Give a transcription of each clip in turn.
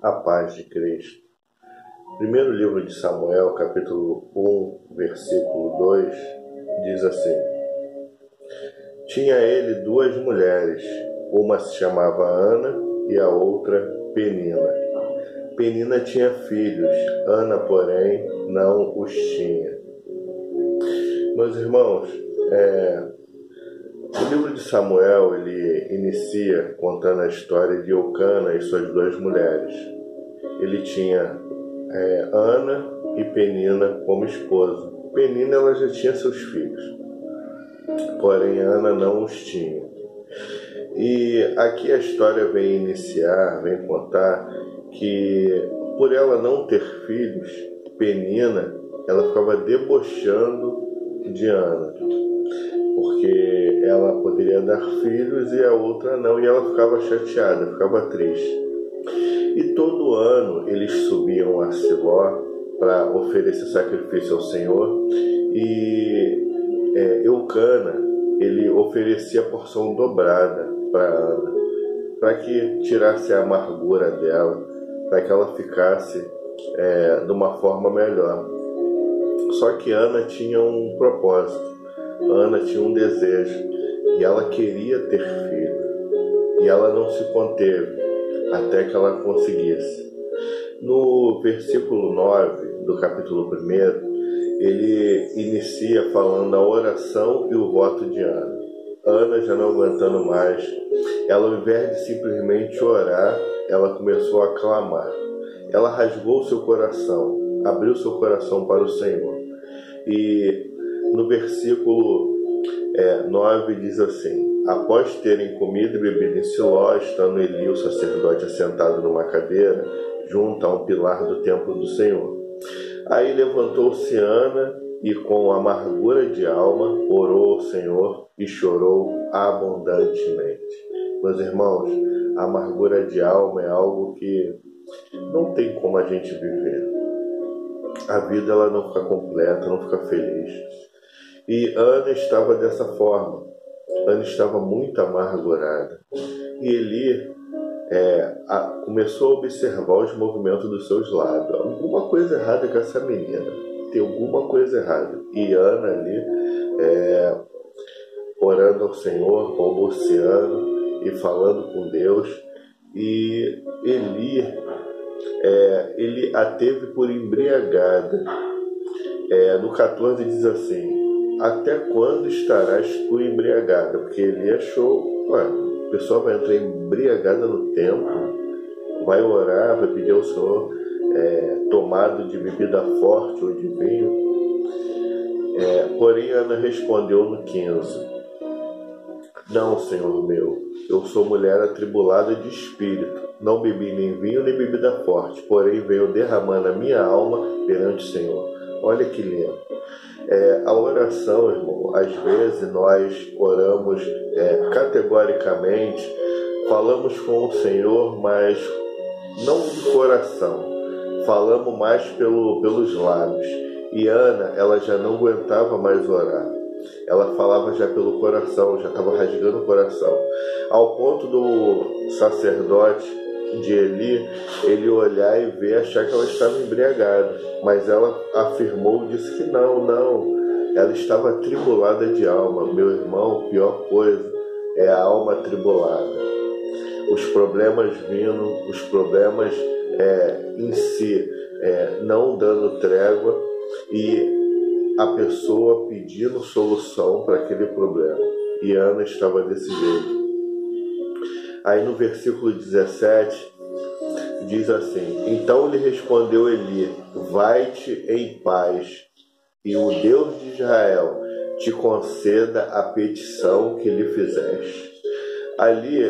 A paz de Cristo. Primeiro livro de Samuel, capítulo 1, versículo 2, diz assim: Tinha ele duas mulheres, uma se chamava Ana e a outra Penina. Penina tinha filhos, Ana, porém, não os tinha. Meus irmãos, o livro de Samuel, ele inicia contando a história de Eucana e suas duas mulheres. Ele tinha Ana e Penina como esposa. Penina, ela já tinha seus filhos, porém Ana não os tinha. E aqui a história vem contar que por ela não ter filhos, Penina, ela ficava debochando de Ana, porque ela poderia dar filhos e a outra não, e ela ficava chateada, ficava triste. E todo ano eles subiam a Siló para oferecer sacrifício ao Senhor, e Eucana, ele oferecia a porção dobrada para Ana, para que tirasse a amargura dela, para que ela ficasse de uma forma melhor. Só que Ana tinha um propósito, Ana tinha um desejo, e ela queria ter filho, e ela não se conteve até que ela conseguisse. No versículo 9 do capítulo 1, ele inicia falando a oração e o voto de Ana. Ana, já não aguentando mais, ela, ao invés de simplesmente orar, ela começou a clamar. Ela rasgou seu coração, abriu seu coração para o Senhor. E no versículo 9 diz assim: Após terem comido e bebido em Siló, estando Eli, o sacerdote, assentado numa cadeira, junto a um pilar do templo do Senhor. Aí levantou-se Ana e, com amargura de alma, orou ao Senhor e chorou abundantemente. Meus irmãos, a amargura de alma é algo que não tem como a gente viver. A vida, ela não fica completa, não fica feliz. E Ana estava dessa forma. Ana estava muito amargurada. E Eli começou a observar os movimentos dos seus lábios. Alguma coisa errada com essa menina. Tem alguma coisa errada. E Ana ali, orando ao Senhor, balbuciando e falando com Deus. E ele a teve por embriagada. No 14 diz assim: Até quando estarás tu embriagada? Porque ele achou, a pessoa vai entrar embriagada no templo, vai orar, vai pedir ao Senhor tomado de bebida forte ou de vinho. Porém Ana respondeu no 15: Não, Senhor meu, eu sou mulher atribulada de espírito, não bebi nem vinho nem bebida forte, porém venho derramando a minha alma perante o Senhor. Olha que lindo. A oração, irmão, às vezes nós oramos categoricamente, falamos com o Senhor, mas não de coração, falamos mais pelos lábios. E Ana, ela já não aguentava mais orar, ela falava já pelo coração, já estava rasgando o coração, ao ponto do sacerdote de Eli, ele olhar e ver, achar que ela estava embriagada, mas ela afirmou, disse que não, ela estava atribulada de alma. Meu irmão, pior coisa é a alma atribulada, os problemas vindo, os problemas em si não dando trégua, e a pessoa pedindo solução para aquele problema. E Ana estava desse jeito. Aí no versículo 17 diz assim: Então lhe respondeu Eli: Vai-te em paz, e o Deus de Israel te conceda a petição que lhe fizeste. Ali,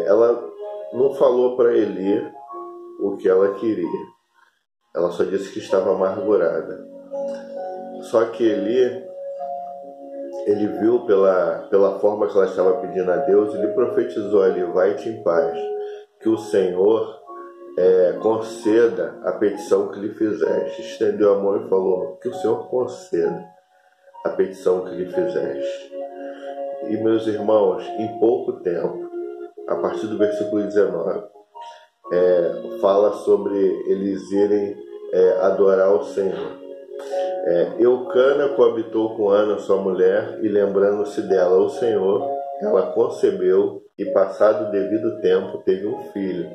ela não falou para Eli o que ela queria. Ela só disse que estava amargurada. Só que ele viu pela forma que ela estava pedindo a Deus, ele profetizou ali: Vai-te em paz, que o Senhor conceda a petição que lhe fizeste. Estendeu a mão e falou: Que o Senhor conceda a petição que lhe fizeste. E meus irmãos, em pouco tempo, a partir do versículo 19, fala sobre eles irem adorar o Senhor. Eucana coabitou com Ana, sua mulher, e lembrando-se dela o Senhor, ela concebeu e, passado o devido tempo, teve um filho,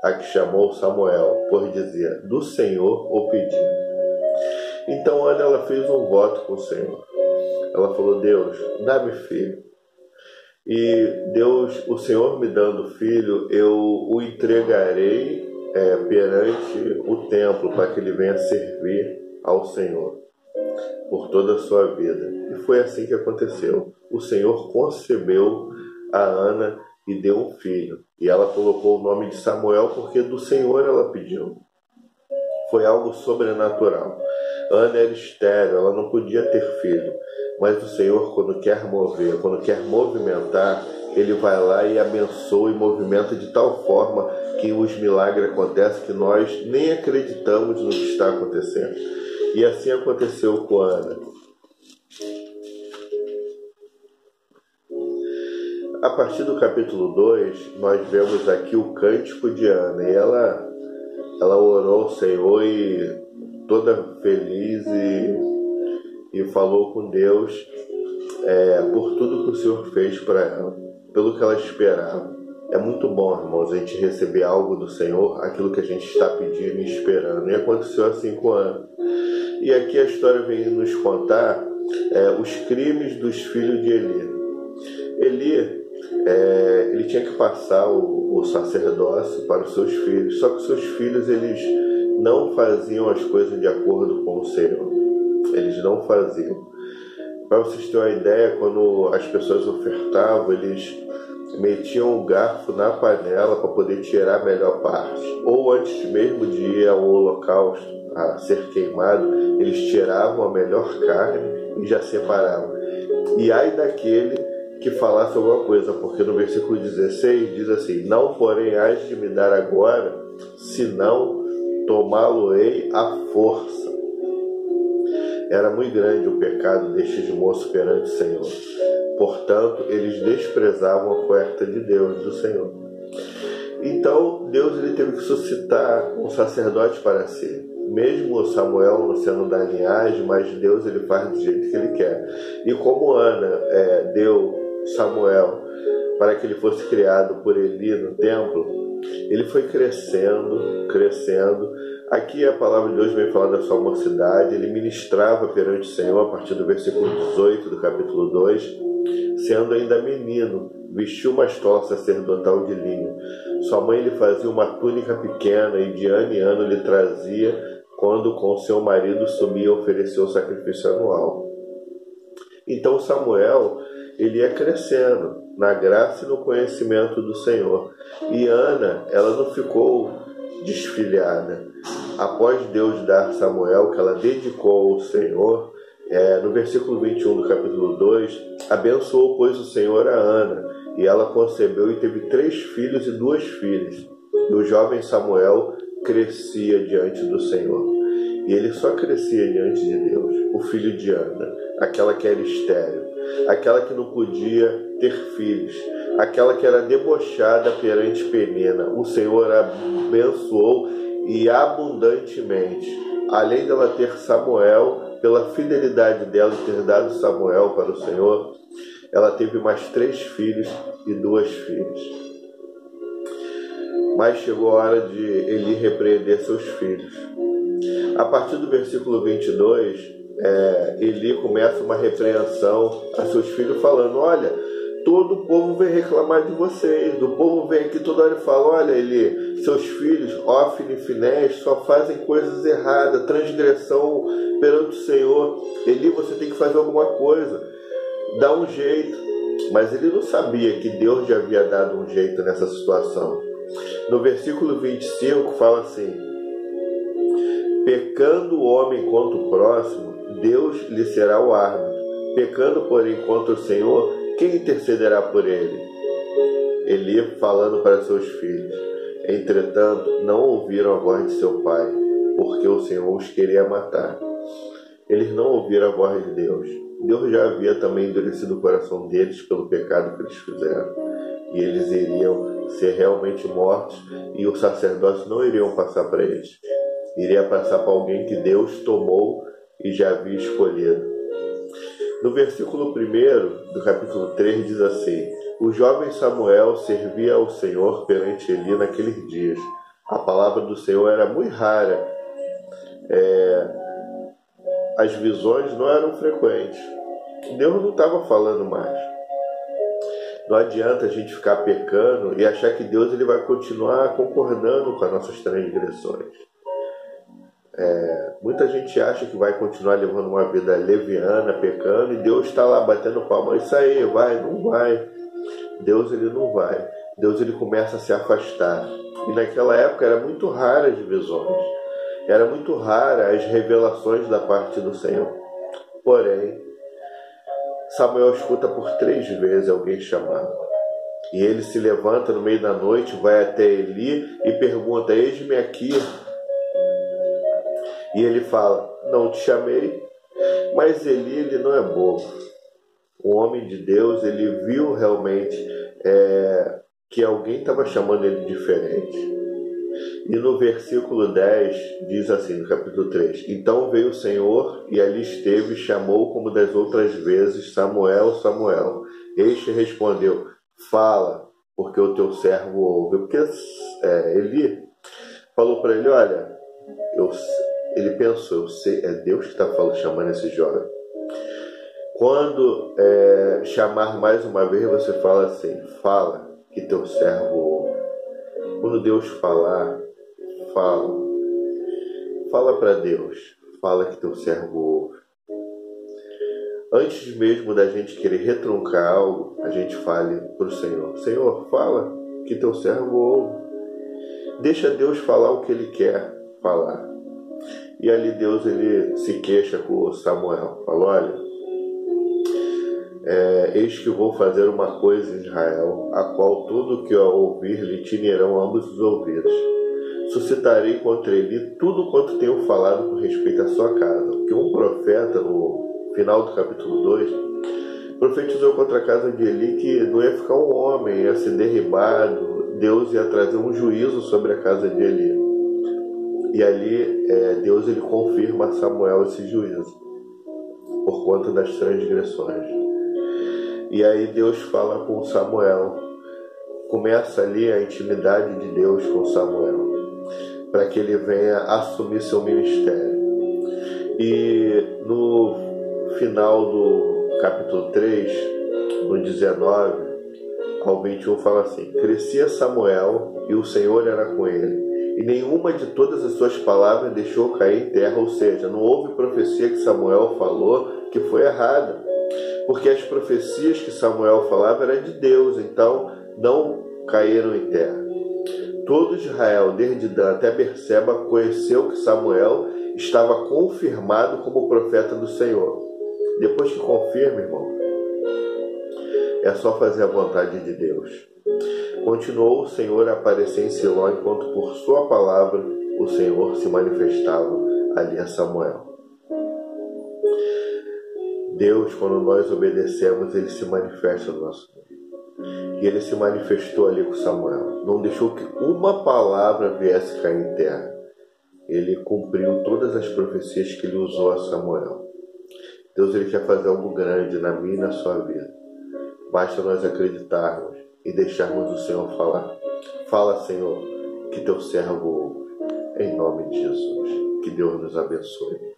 a que chamou Samuel, pois dizia: do Senhor o pedi. Então Ana, ela fez um voto com o Senhor. Ela falou: Deus, dá-me filho. E Deus, o Senhor me dando filho, eu o entregarei perante o templo, para que ele venha servir ao Senhor por toda a sua vida. E foi assim que aconteceu. O Senhor concebeu a Ana e deu um filho. E ela colocou o nome de Samuel porque do Senhor ela pediu. Foi algo sobrenatural. Ana era estéril, ela não podia ter filho. Mas o Senhor, quando quer mover, quando quer movimentar, Ele vai lá e abençoa e movimenta de tal forma que os milagres acontecem que nós nem acreditamos no que está acontecendo. E assim aconteceu com Ana. A partir do capítulo 2, nós vemos aqui o cântico de Ana. E ela orou ao Senhor e toda feliz e falou com Deus por tudo que o Senhor fez para ela, pelo que ela esperava. É muito bom, irmãos, a gente receber algo do Senhor, aquilo que a gente está pedindo e esperando. E aconteceu assim com Ana. E aqui a história vem nos contar os crimes dos filhos de Eli. Ele tinha que passar o sacerdócio para os seus filhos, só que os seus filhos eles não faziam as coisas de acordo com o Senhor. Eles não faziam. Para vocês terem uma ideia, quando as pessoas ofertavam, eles metiam o garfo na panela para poder tirar a melhor parte. Ou antes mesmo de ir ao holocausto a ser queimado, eles tiravam a melhor carne e já separavam. E ai daquele que falasse alguma coisa, porque no versículo 16 diz assim: não, porém, hás de me dar agora, senão tomá-lo-ei à força. Era muito grande o pecado destes moços perante o Senhor. Portanto, eles desprezavam a oferta de Deus, do Senhor. Então, Deus ele teve que suscitar um sacerdote para si. Mesmo Samuel não sendo da linhagem, mas Deus ele faz do jeito que ele quer. E como Ana deu Samuel para que ele fosse criado por Eli no templo, ele foi crescendo. Aqui a palavra de Deus vem falar da sua mocidade. Ele ministrava perante o Senhor a partir do versículo 18 do capítulo 2, sendo ainda menino, vestiu uma estola sacerdotal de linho. Sua mãe lhe fazia uma túnica pequena e de ano em ano lhe trazia quando com seu marido subia a oferecer o sacrifício anual. Então Samuel ele ia crescendo na graça e no conhecimento do Senhor. E Ana, ela não ficou desfilhada. Após Deus dar Samuel, que ela dedicou ao Senhor, no versículo 21 do capítulo 2, abençoou, pois, o Senhor a Ana, e ela concebeu e teve 3 filhos e 2 filhas. E o jovem Samuel crescia diante do Senhor. E ele só crescia diante de Deus. O filho de Ana, aquela que era estéril, aquela que não podia ter filhos, aquela que era debochada perante Penina. O Senhor abençoou e abundantemente. Além dela ter Samuel, pela fidelidade dela em ter dado Samuel para o Senhor, ela teve mais 3 filhos e 2 filhas. Mas chegou a hora de Eli repreender seus filhos. A partir do versículo 22, Eli começa uma repreensão a seus filhos falando: olha, todo o povo vem reclamar de vocês. O povo vem aqui toda hora e fala: olha, Eli, seus filhos, Ofni e Finés, só fazem coisas erradas, transgressão perante o Senhor. Eli, você tem que fazer alguma coisa, dá um jeito. Mas ele não sabia que Deus já havia dado um jeito nessa situação. No versículo 25 fala assim: pecando o homem contra o próximo, Deus lhe será o árbitro. Pecando, porém, contra o Senhor, quem intercederá por ele? Eli falando para seus filhos: entretanto, não ouviram a voz de seu pai, porque o Senhor os queria matar. Eles não ouviram a voz de Deus. Deus já havia também endurecido o coração deles pelo pecado que eles fizeram. E eles iriam ser realmente mortos, e o sacerdócio não iriam passar para eles. Iria passar para alguém que Deus tomou e já havia escolhido. No versículo 1 do capítulo 3 diz assim: o jovem Samuel servia ao Senhor perante Eli naqueles dias. A palavra do Senhor era muito rara. As visões não eram frequentes. Deus não estava falando mais. Não adianta a gente ficar pecando e achar que Deus ele vai continuar concordando com as nossas transgressões. Muita gente acha que vai continuar levando uma vida leviana, pecando, e Deus está lá batendo palma. Isso aí, vai, não vai. Deus ele não vai. Deus ele começa a se afastar. E naquela época era muito rara as visões. Era muito rara as revelações da parte do Senhor. Porém, Samuel escuta por 3 vezes alguém chamar. E ele se levanta no meio da noite, vai até Eli e pergunta: eis-me aqui. E ele fala: não te chamei. Mas Eli ele não é bobo. O homem de Deus ele viu realmente que alguém estava chamando ele diferente. E no versículo 10 diz assim, no capítulo 3: então veio o Senhor e ali esteve e chamou como das outras vezes: Samuel, Samuel. Este respondeu: fala, porque o teu servo ouve. Porque Eli falou para ele: olha, ele pensou, eu sei, é Deus que está chamando esse jovem. Quando chamar mais uma vez, você fala assim: fala, que teu servo ouve. Quando Deus falar, fala para Deus, fala que teu servo ouve. Antes mesmo da gente querer retruncar algo, a gente fale para o Senhor: Senhor, fala que teu servo ouve. Deixa Deus falar o que ele quer falar. E ali Deus ele se queixa com o Samuel. Fala: olha, eis que vou fazer uma coisa em Israel, a qual tudo que eu ouvir lhe tinirão ambos os ouvidos. Suscitarei contra ele tudo quanto tenho falado com respeito à sua casa. Porque um profeta, no final do capítulo 2, profetizou contra a casa de Eli que não ia ficar um homem, ia ser derribado, Deus ia trazer um juízo sobre a casa de Eli. E ali Deus ele confirma a Samuel esse juízo, por conta das transgressões. E aí Deus fala com Samuel. Começa ali a intimidade de Deus com Samuel, para que ele venha assumir seu ministério. E no final do capítulo 3, no 19 ao 21, fala assim: crescia Samuel e o Senhor era com ele, e nenhuma de todas as suas palavras deixou cair em terra. Ou seja, não houve profecia que Samuel falou que foi errada, porque as profecias que Samuel falava eram de Deus, então não caíram em terra. Todo Israel, desde Dan até Berseba, conheceu que Samuel estava confirmado como profeta do Senhor. Depois que confirma, irmão, é só fazer a vontade de Deus. Continuou o Senhor a aparecer em Siló, enquanto por sua palavra o Senhor se manifestava ali a Samuel. Deus, quando nós obedecemos, ele se manifesta no nosso meio. E ele se manifestou ali com Samuel. Não deixou que uma palavra viesse cair em terra. Ele cumpriu todas as profecias que ele usou a Samuel. Deus ele quer fazer algo grande na minha e na sua vida. Basta nós acreditarmos e deixarmos o Senhor falar. Fala, Senhor, que teu servo ouve. Em nome de Jesus. Que Deus nos abençoe.